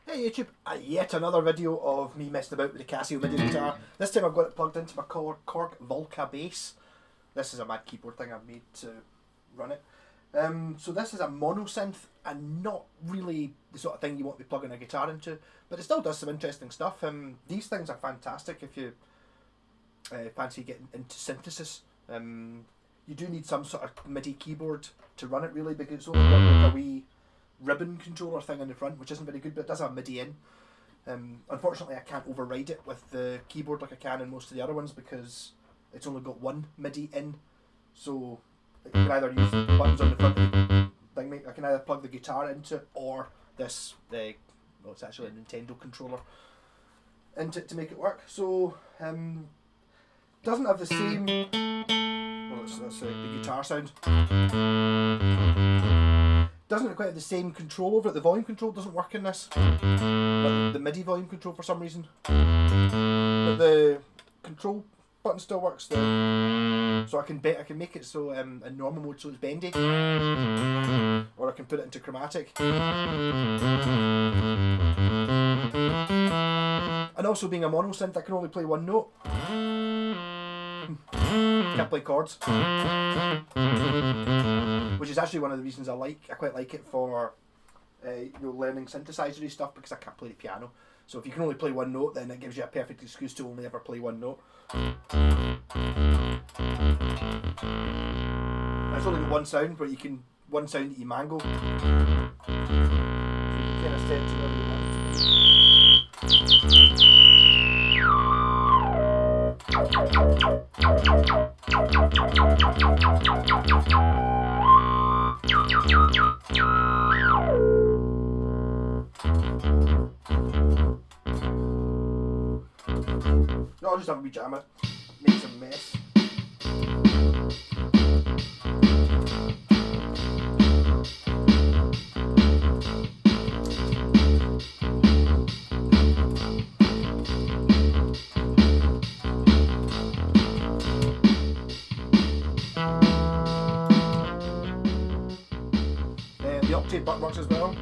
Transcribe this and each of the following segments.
Hey YouTube, yet another video of me messing about with the Casio MIDI guitar. This time I've got it plugged into my Cork Volca bass. This is a mad keyboard thing I've made to run it. So this is a mono synth and not really the sort of thing you want to be plugging a guitar into, but it still does some interesting stuff. These things are fantastic if you fancy getting into synthesis. You do need some sort of MIDI keyboard to run it really, because it's only got like a wee ribbon controller thing in the front, which isn't very good, but it does have MIDI in. Unfortunately I can't override it with the keyboard like I can in most of the other ones, because it's only got one MIDI in. So you can either use the buttons on the front of the thing. I can either plug the guitar into it or this, well, it's actually a Nintendo controller, into it to make it work. So doesn't have the same, well, that's the guitar sound. Doesn't quite have the same control over it. The volume control doesn't work in this, but the MIDI volume control for some reason. But the control button still works. So I can make it so in normal mode so it's bendy, or I can put it into chromatic. And also, being a mono synth, I can only play one note. Can't play chords, which is actually one of the reasons I quite like it for learning synthesizer stuff, because I can't play the piano. So if you can only play one note, then it gives you a perfect excuse to only ever play one note. It's only got one sound, but one sound that you mangle. So you can kind of set it to whatever you want. No, I'll just have a wee jam it, make some mess. The octave button works as well.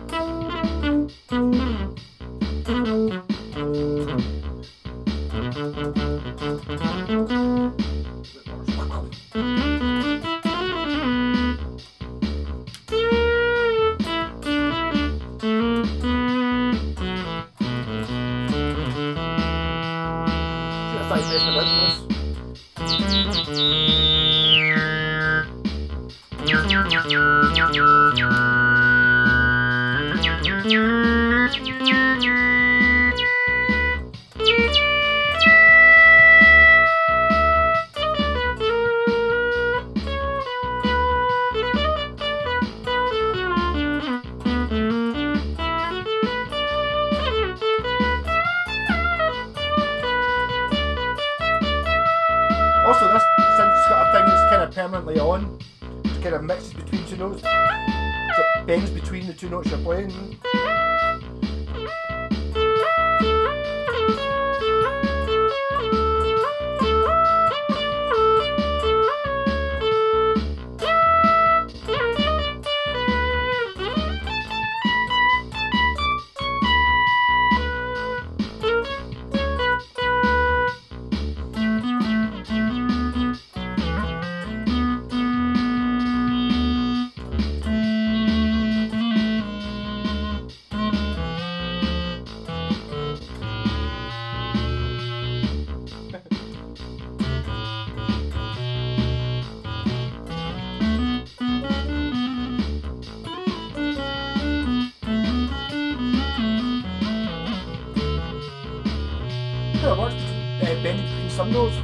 Also, this synth's got a thing that's kind of permanently on. It kind of mixes between two notes, so it bends between the two notes you're playing. It works bending between some notes.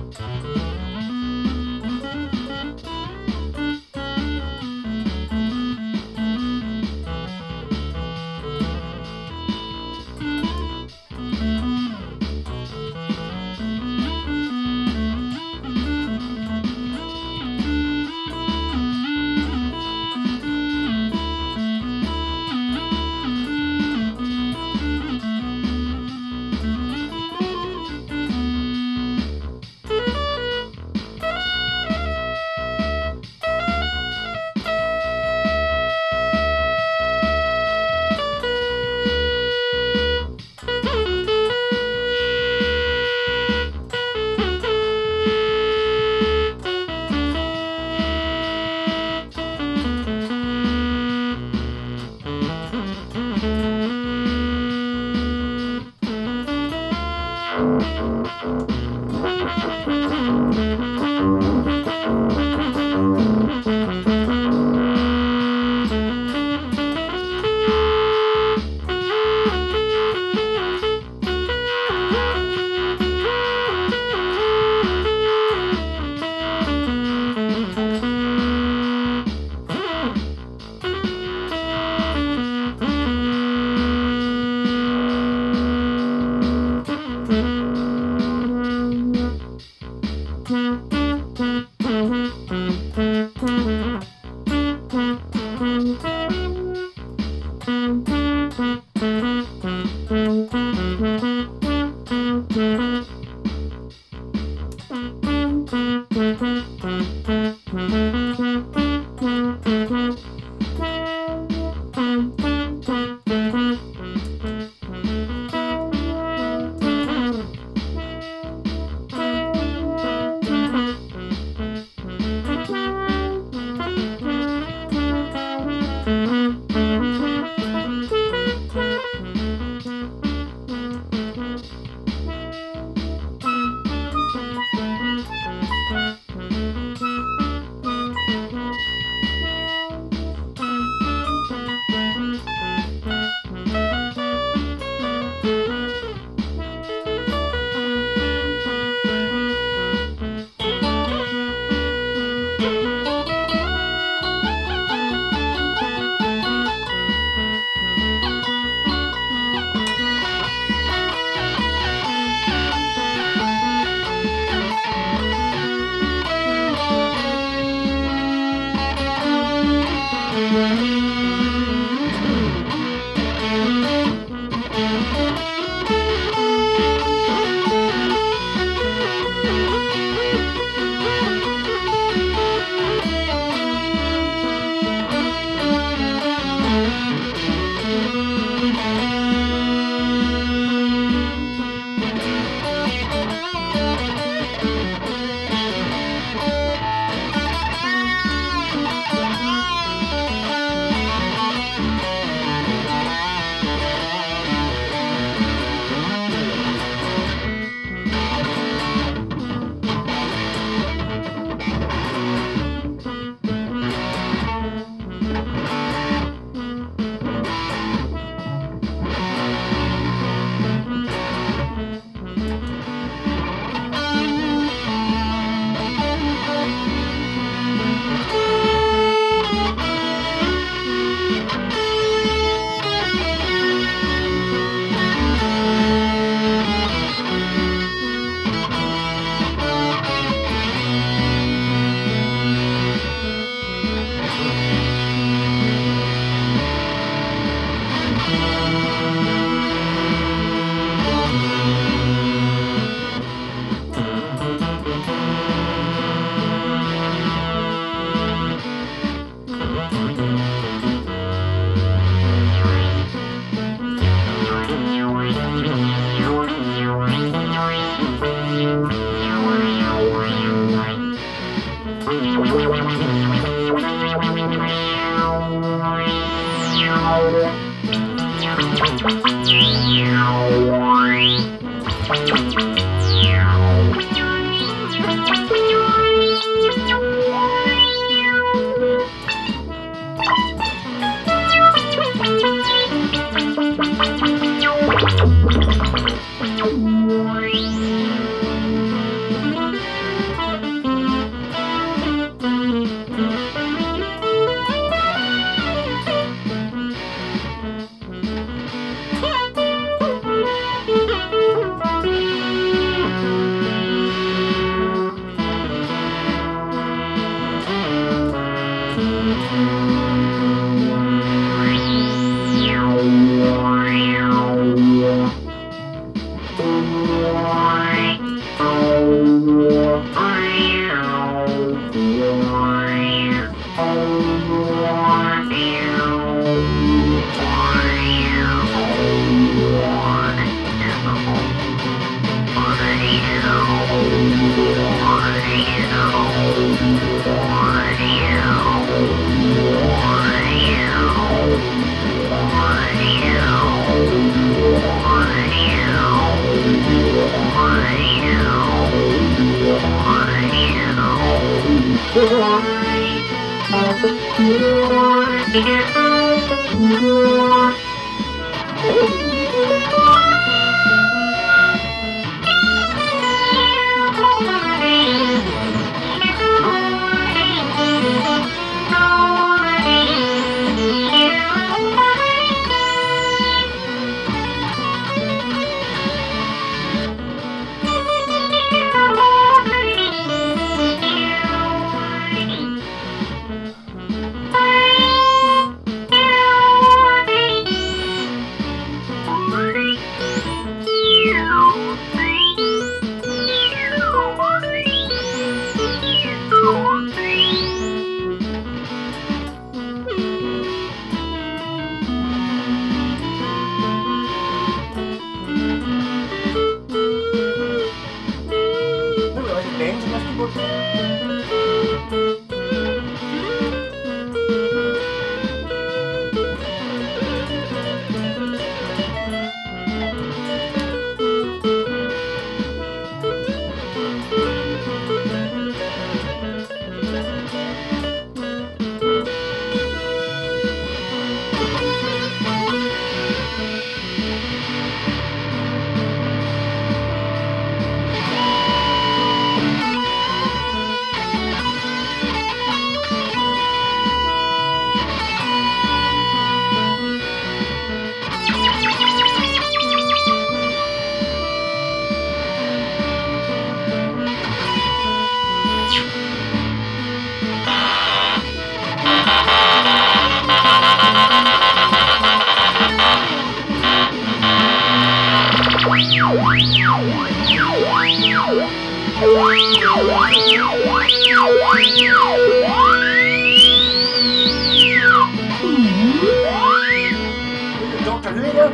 Doctor Who there?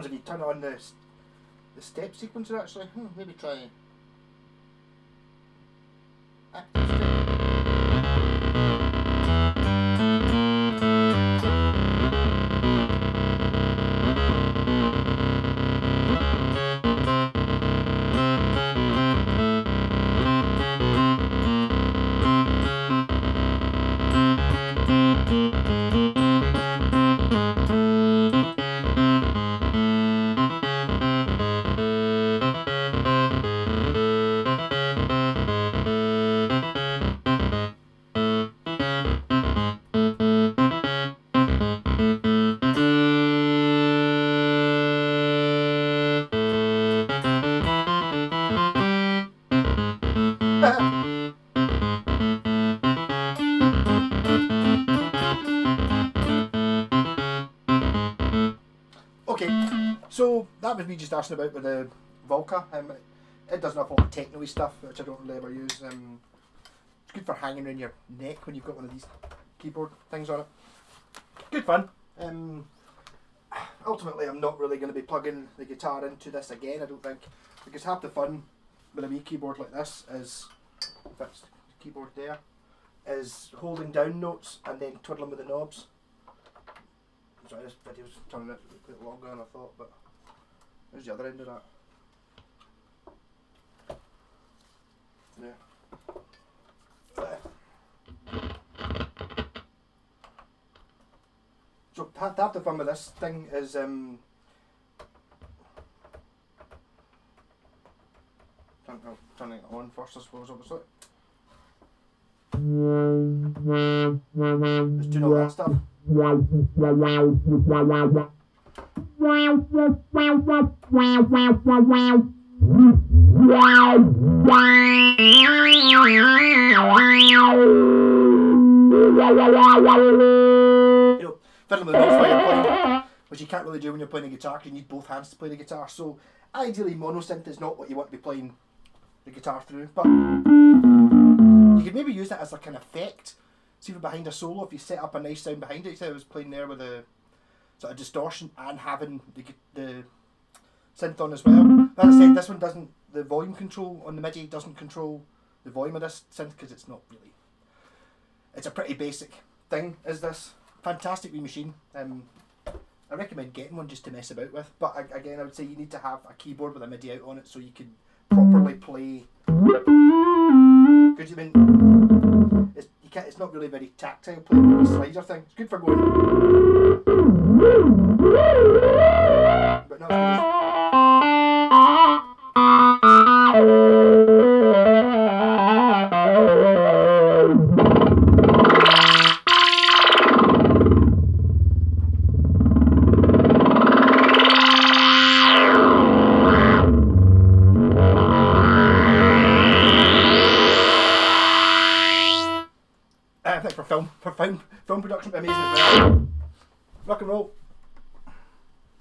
If you turn on the step sequencer actually, maybe try active step. Okay, so that was me just asking about with the Volca. It does an awful lot of techno-y stuff, which I don't really ever use. It's good for hanging around your neck when you've got one of these keyboard things on it. Good fun. Ultimately, I'm not really going to be plugging the guitar into this again, I don't think, because half the fun with a wee keyboard like this is, that's the keyboard there, is holding down notes and then twiddling with the knobs. Sorry, this video's turning out quite longer than I thought, but there's the other end of that. Yeah. So half the fun with this thing is turning it on first, I suppose, obviously. Just doing all that stuff. You know, fiddling with the notes while you're playing, which you can't really do when you're playing a guitar because you need both hands to play the guitar. So ideally monosynth is not what you want to be playing the guitar through, but you could maybe use that as like an effect. See, for behind a solo, if you set up a nice sound behind it, you said I was playing there with a sort of distortion and having the synth on as well. But as I said, this one doesn't, the volume control on the MIDI doesn't control the volume of this synth because it's not really, it's a pretty basic thing, is this. Fantastic wee machine. I recommend getting one just to mess about with, but again I would say you need to have a keyboard with a MIDI out on it so you can properly play. Because it's not really very tactile playing with a slider thing. It's good for going, but not as good as I think for film production, it'd be amazing as well. Rock and roll.